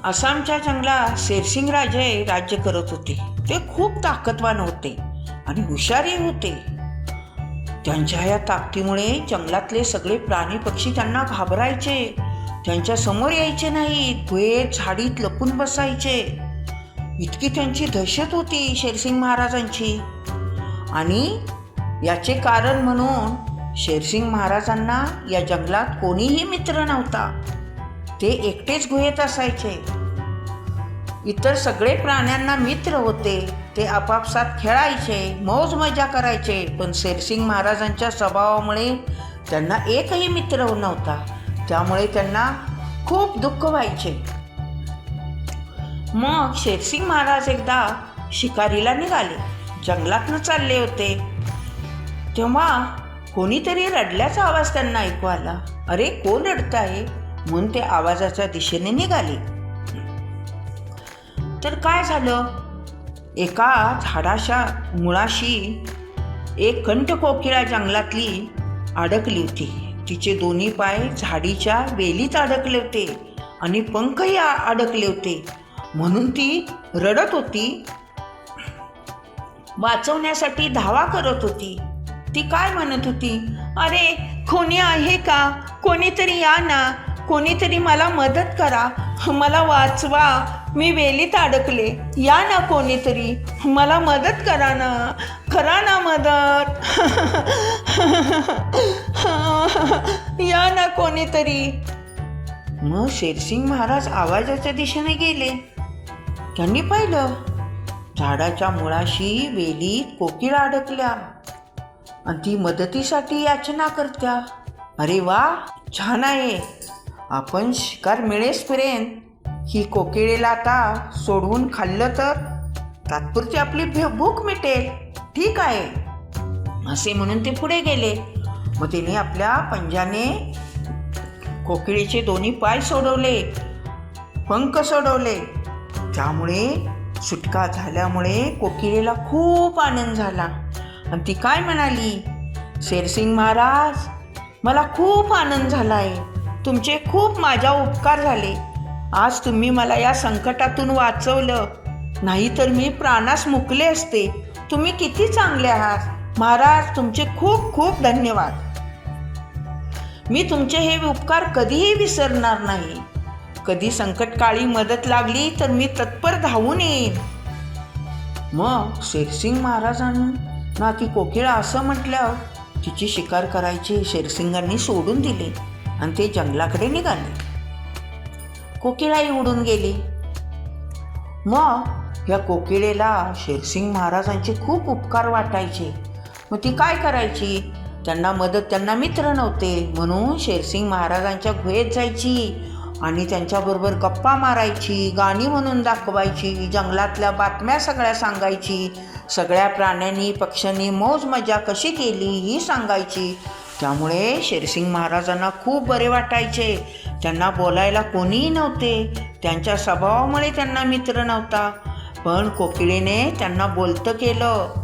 आसामच्या जंगलात शेरसिंग राजे राज्य करत होते. ते खूप ताकदवान होते आणि हुशारही होते. त्यांच्या या ताकदीमुळे जंगलातले सगळे प्राणी पक्षी त्यांना घाबरायचे. त्यांच्या समोर यायचे नाहीत. गुहेत झाडीत लपून बसायचे. इतकी त्यांची दहशत होती शेरसिंग महाराजांची. आणि याचे कारण म्हणून शेरसिंग महाराजांना या जंगलात कोणीही मित्र नव्हता. ते एकटेच गुहेत असायचे. इतर सगळे प्राण्यांना मित्र होते. ते आपापसात खेळायचे, मौज मजा करायचे. पण शेरसिंग महाराजांच्या स्वभावामुळे त्यांना एकही मित्र नव्हता. त्यामुळे त्यांना खूप दुःख व्हायचे. मग शेरसिंग महाराज एकदा शिकारीला निघाले. जंगलातनं चालले होते तेव्हा कोणीतरी रडल्याचा आवाज त्यांना ऐकू आला. अरे, कोण रडत आहे म्हणून ते आवाजाच्या दिशेने निघाले. तर काय झालं, एका झाडाच्या मुळाशी एक कंठकोकिळा जंगलातली अडकली होती. तिचे दोन्ही पाय झाडीच्या वेलीत अडकले होते आणि पंखही अडकले होते. म्हणून ती रडत होती. वाचवण्यासाठी धावा करत होती. ती काय म्हणत होती, अरे कोणी आहे का, कोणीतरी या ना, कोणीतरी मला मदत करा, मला वाचवा, मी वेलीत अडकले, या ना कोणीतरी, मला मदत करा ना, करा ना मदत, या ना कोणीतरी. मग शेरसिंग महाराज आवाजाच्या दिशेने गेले. त्यांनी पाहिलं झाडाच्या मुळाशी वेलीत कोकिळा अडकल्या आणि ती मदतीसाठी याचना करत्या. अरे वा, छान आहे. आपण शिकार मिळेसपर्यंत ही कोकिळेला आता सोडवून खाल्लं तर तात्पुरती आपली भूक मिटेल. ठीक आहे असे म्हणून ते पुढे गेले. मग तिने आपल्या पंजाने कोकिळेचे दोन्ही पाय सोडवले, पंख सोडवले. त्यामुळे सुटका झाल्यामुळे कोकिळेला खूप आनंद झाला आणि ती काय म्हणाली, शेरसिंग महाराज, मला खूप आनंद झाला आहे. तुमचे खूप माझ्या उपकार झाले. आज तुम्ही मला या संकटातून वाचवलं, नाहीतर मी प्राणास मुकले असते. तुम्ही किती चांगले आहात महाराज, तुमचे खूप खूप धन्यवाद. मी तुमचे हे उपकार कधीही विसरणार नाही. कधी संकटकाळी मदत लागली तर मी तत्पर धावून येईन. मग शेरसिंग महाराजांना ती कोकिळा असं म्हटल्यावर तिची शिकार करायची शेरसिंगांनी सोडून दिले आणि ते जंगलाकडे निघाले. कोकिळाही उडून गेली. मग या कोकिळेला शेरसिंग महाराजांचे खूप उपकार वाटायचे. मग ती काय करायची, त्यांना मित्र नव्हते म्हणून शेरसिंग महाराजांच्या गुहेत जायची आणि त्यांच्याबरोबर गप्पा मारायची, गाणी म्हणून दाखवायची, जंगलातल्या बातम्या सगळ्या सांगायची, सगळ्या प्राण्यांनी पक्ष्यांनी मौज मजा कशी केली ही सांगायची. त्यामुळे शेरसिंग महाराजांना खूप बरे वाटायचे. त्यांना बोलायला कोणीही नव्हते. त्यांच्या स्वभावामुळे त्यांना मित्र नव्हता. पण कोकिळेने त्यांना बोलतं केलं.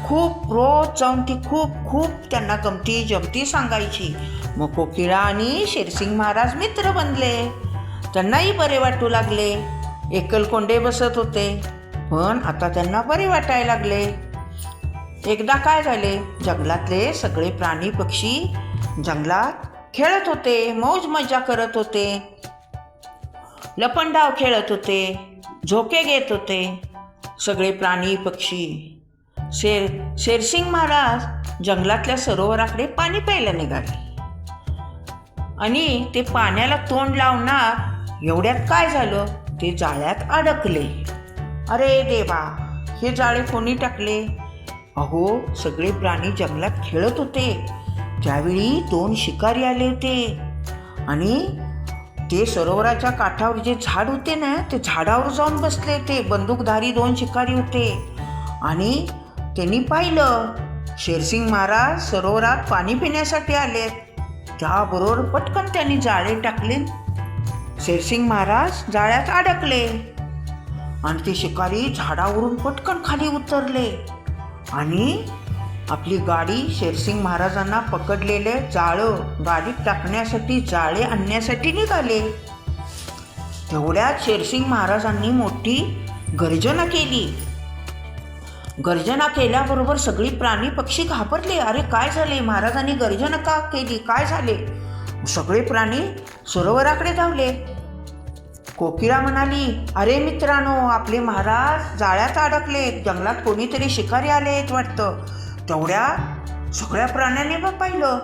खूप रोज जाऊन ती खूप त्यांना गमती जमती सांगायची. मग कोकिळा आणि शेरसिंग महाराज मित्र बनले. त्यांनाही बरे वाटू लागले. एकलकोंडे बसत होते पण आता त्यांना बरे वाटायला लागले. एकदा काय झाले, जंगलातले सगळे प्राणी पक्षी जंगलात खेळत होते, मौज मजा करत होते, लपंडाव खेळत होते, झोके घेत होते सगळे प्राणी पक्षी. शेरसिंग महाराज जंगलातल्या सरोवराकडे पाणी प्यायला निघाले आणि ते पाण्याला तोंड लावणार एवढ्यात काय झालं, ते जाळ्यात अडकले. अरे देवा, हे जाळे कोणी टाकले? अहो, सगळे प्राणी जंगलात खेळत होते. त्यावेळी 2 शिकारी आले होते आणि ते सरोवराच्या काठावर जे झाड होते ना, ते झाडावर जाऊन बसले होते. बंदूकधारी 2 शिकारी होते आणि त्यांनी पाहिलं शेरसिंग महाराज सरोवरात पाणी पिण्यासाठी आलेत. त्याबरोबर पटकन त्यांनी जाळे टाकले. शेरसिंग महाराज जाळ्यात अडकले आणि ते शिकारी झाडावरून पटकन खाली उतरले आणि आपली गाडी शेरसिंग महाराजांना पकडलेले जाळं गाडीत टाकण्यासाठी, जाळे आणण्यासाठी निघाले. तेवढ्यात शेरसिंग महाराजांनी मोठी गर्जना केली. गर्जना केल्याबरोबर सगळी प्राणी पक्षी घाबरले. अरे काय झाले, महाराजांनी गर्जना का केली, काय झाले? सगळे प्राणी सरोवराकडे धावले. कोकिळा म्हणाली, अरे मित्रांनो, आपले महाराज जाळ्यात अडकले, जंगलात कोणीतरी शिकारी आले आहेत वाटतं. तेवढ्या सगळ्या प्राण्यांनी पाहिलं,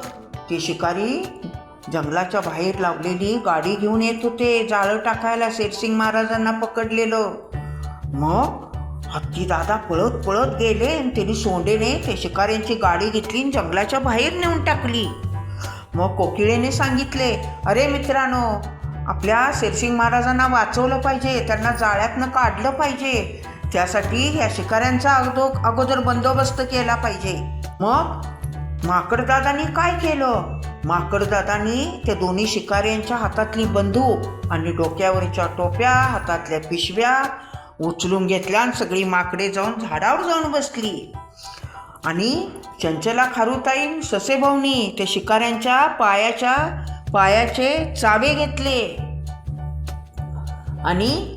ते शिकारी जंगलाच्या बाहेर लावलेली गाडी घेऊन येत होते जाळं टाकायला शेरसिंग महाराजांना पकडलेलं. मग हत्ती दादा पळत पळत गेले आणि त्यांनी सोंडेने ते शिकाऱ्यांची गाडी घेतली आणि जंगलाच्या बाहेर नेऊन टाकली. मग कोकिळेने सांगितले, अरे मित्रांनो, आपल्या शेरसिंग महाराजांना वाचवलं पाहिजे, त्यांना जाळ्यातनं काढलं पाहिजे, त्यासाठी या शिकाऱ्यांचा अगोदर बंदोबस्त केला पाहिजे. मग माकडदादांनी काय केलं? माकडदादांनी त्या दोन्ही शिकाऱ्यांच्या हातातली बंदूक आणि डोक्यावरच्या टोप्या, हातातल्या पिशव्या उचलून घेतल्या आणि सगळी माकडे जाऊन झाडावर जाऊन बसली. आणि चंचला, खारुताई, ससेभाऊनी त्या शिकाऱ्यांच्या पायाचे चावे घेतले आणि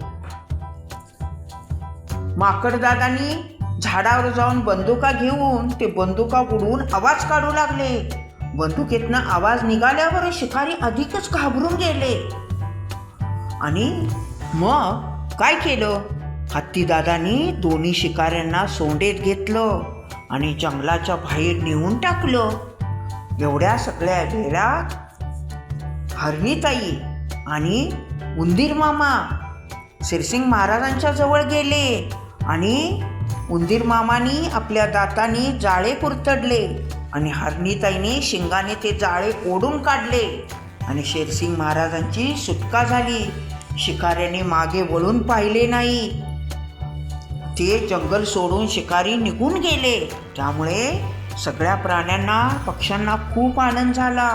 माकडदादांनी झाडावर जाऊन बंदुका घेऊन ते बंदुका उडवून आवाज काढू लागले. बंदुकीतनं आवाज निघाल्यावर शिकारी अधिकच घाबरून गेले. आणि मग काय केलं? हत्तीदादांनी दोन्ही शिकाऱ्यांना सोंडेत घेतलं आणि जंगलाच्या बाहेर नेऊन टाकलं. एवढ्या सगळ्या वेळात हरणीताई आणि उंदीर मामा शेरसिंग महाराजांच्या जवळ गेले आणि उंदीर मामानी आपल्या दातांनी जाळे कुरतडले आणि हरणीताईने शिंगाने ते जाळे ओढून काढले आणि शेरसिंग महाराजांची सुटका झाली. शिकाऱ्याने मागे वळून पाहिले नाही. ते जंगल सोडून शिकारी निघून गेले. त्यामुळे सगळ्या प्राण्यांना, पक्ष्यांना खूप आनंद झाला.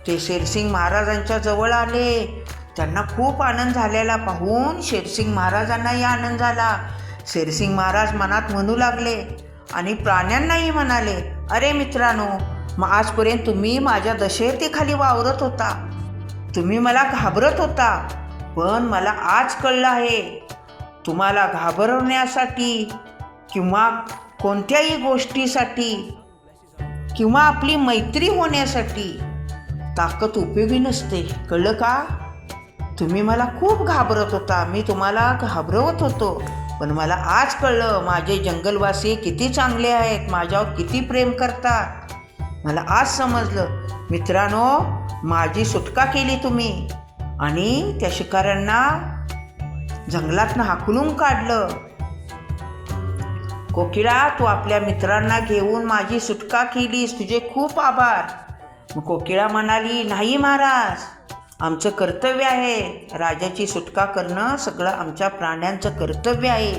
ते शेरसिंग महाराजांच्या जवळ आले. त्यांना खूप आनंद झालेला पाहून शेरसिंग महाराजांनाही आनंद झाला. शेरसिंग महाराज मनात म्हणू लागले आणि प्राण्यांनाही म्हणाले, अरे मित्रांनो, मग आजपर्यंत तुम्ही माझ्या दशेतीखाली वावरत होता, तुम्ही मला घाबरत होता, पण मला आज कळलं आहे, तुम्हाला घाबरवण्यासाठी किंवा कोणत्याही गोष्टीसाठी किंवा आपली मैत्री होण्यासाठी ताकद उपयोगी नसते. कळलं का? तुम्ही मला खूप घाबरत होता, मी तुम्हाला घाबरवत होतो, पण मला आज कळलं माझे जंगलवासी किती चांगले आहेत, माझ्यावर किती प्रेम करतात. मला आज समजलं. मित्रांनो, माझी सुटका केली तुम्ही आणि त्या शिकाऱ्यांना जंगलातनं हाकलून काढलं. कोकिळा, तू आपल्या मित्रांना घेऊन माझी सुटका केलीस, तुझे खूप आभार. मग कोकिळा म्हणाली, नाही महाराज, आमचं कर्तव्य आहे, राजाची सुटका करणं सगळं आमच्या प्राण्यांचं कर्तव्य आहे.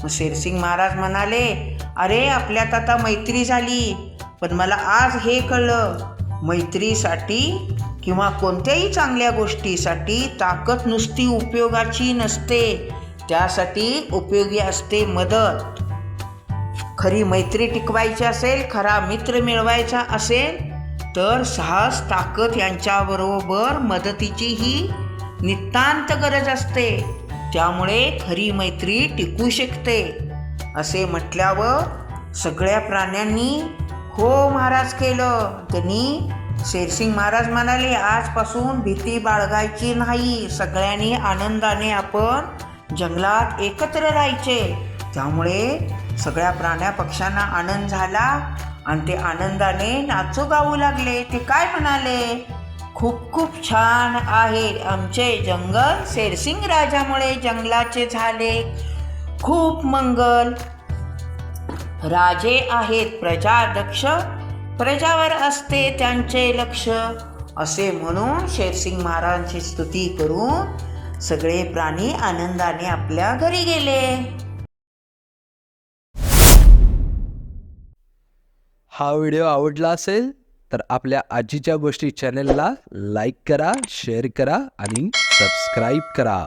मग शेरसिंग महाराज म्हणाले, अरे आपल्यात आता मैत्री झाली, पण मला आज हे कळलं, मैत्रीसाठी किंवा कोणत्याही चांगल्या गोष्टीसाठी ताकद नुसती उपयोगाची नसते, त्यासाठी उपयोगी असते मदत. खरी मैत्री टिकवायची असेल, खरा मित्र मिळवायचा असेल तर साहस, ताकद यांच्याबरोबर मदतीचीही नितांत गरज असते. त्यामुळे खरी मैत्री टिकू शकते. असे म्हटल्यावर सगळ्या प्राण्यांनी हो महाराज केलं. त्यांनी शेरसिंग महाराज म्हणाले, आजपासून भीती बाळगायची नाही, सगळ्यांनी आनंदाने आपण जंगलात एकत्र राहायचे. त्यामुळे सगळ्या प्राण्या पक्ष्यांना आनंद झाला आणि ते आनंदाने नाचू गाऊ लागले. ते काय म्हणाले, खूप खूप छान आहे आमचे जंगल, शेरसिंग राजामुळे जंगलाचे झाले खूप मंगल. राजे आहेत प्रजादक्ष, प्रजावर असते त्यांचे लक्ष. असे म्हणून शेरसिंग महाराजांची स्तुती करून सगळे प्राणी आनंदाने आपल्या घरी गेले. हा व्हिडिओ आवडला असेल तर आपल्या आजीच्या गोष्टी चॅनलला लाईक करा, शेअर करा आणि सबस्क्राईब करा.